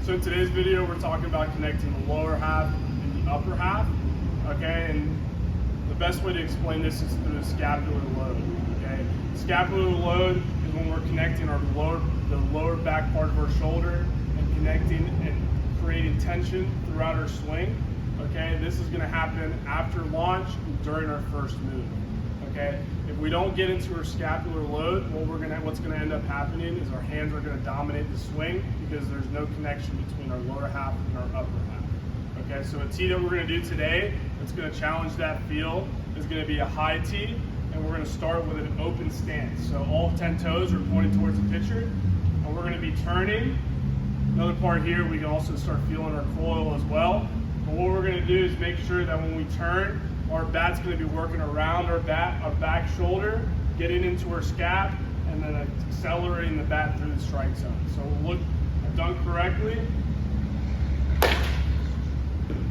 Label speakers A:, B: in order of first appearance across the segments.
A: So in today's video, we're talking about connecting the lower half and the upper half, okay? And the best way to explain this is through the scapular load, okay? Scapular load is when we're connecting the lower back part of our shoulder and connecting and creating tension throughout our swing, okay? This is gonna happen after launch and during our first move, okay? If we don't get into our scapular load, what's gonna end up happening is our hands are gonna dominate the swing because there's no connection between our lower half and our upper half. Okay, so a tee that we're gonna do today that's gonna challenge that feel is gonna be a high tee, and we're gonna start with an open stance. So all 10 toes are pointing towards the pitcher, and we're gonna be turning. Another part here, we can also start feeling our coil as well. But what we're gonna do is make sure that when we turn, our bat's gonna be working around our back shoulder, getting into our scap, and then accelerating the bat through the strike zone. So we'll look done correctly.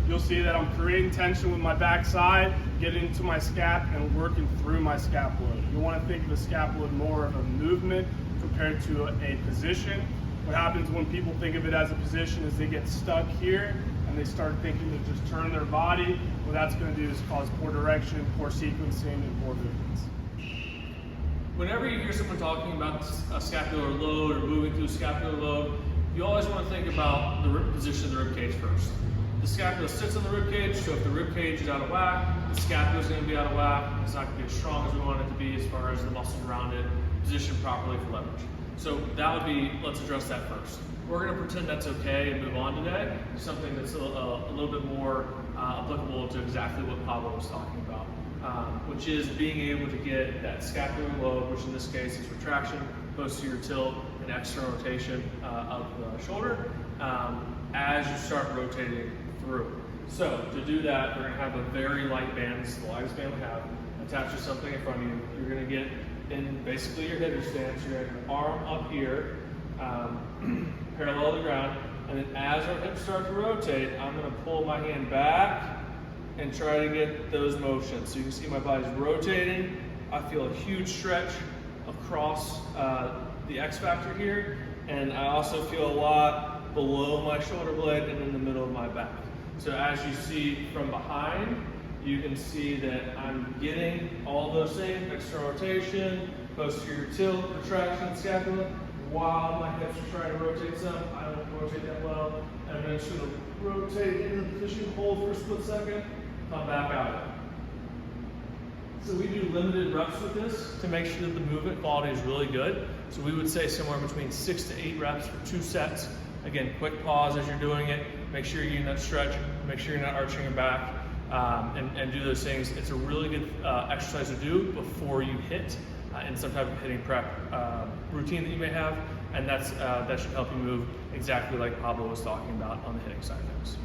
A: You'll see that I'm creating tension with my backside, getting into my scap, and working through my scapula. You want to think of the scapula more of a movement compared to a position. What happens when people think of it as a position is they get stuck here and they start thinking to just turn their body. What that's going to do is cause poor direction, poor sequencing, and poor movements.
B: Whenever you hear someone talking about a scapular load or moving through a scapular load, you always want to think about the position of the rib cage first. The scapula sits on the rib cage, so if the rib cage is out of whack, the scapula is going to be out of whack. It's not going to be as strong as we want it to be as far as the muscles around it positioned properly for leverage. So that would be, let's address that first. We're going to pretend that's okay and move on today to something that's a little bit more applicable to exactly what Pablo was talking about, which is being able to get that scapular load, which in this case is retraction, posterior tilt, and external rotation of the shoulder as you start rotating through. So to do that, we're going to have a very light band. This is the lightest band we have. Attached to something in front of you. You're going to get in basically your hitter stance. You're going to have your arm up here, parallel to the ground, and then as our hips start to rotate, I'm going to pull my hand back and try to get those motions. So you can see my body's rotating. I feel a huge stretch across the X factor here, and I also feel a lot below my shoulder blade and in the middle of my back. So as you see from behind, you can see that I'm getting all those same external rotation, posterior tilt, retraction, scapula, while my hips are trying to rotate some. I don't rotate that well. And I'm just going to rotate into the position, hold for a split second, come back out. So we do limited reps with this to make sure that the movement quality is really good. So we would say somewhere between 6 to 8 reps for 2 sets. Again, quick pause as you're doing it. Make sure you're getting that stretch. Make sure you're not arching your back, and do those things. It's a really good exercise to do before you hit in some type of hitting prep routine that you may have, and that should help you move exactly like Pablo was talking about on the hitting side of things.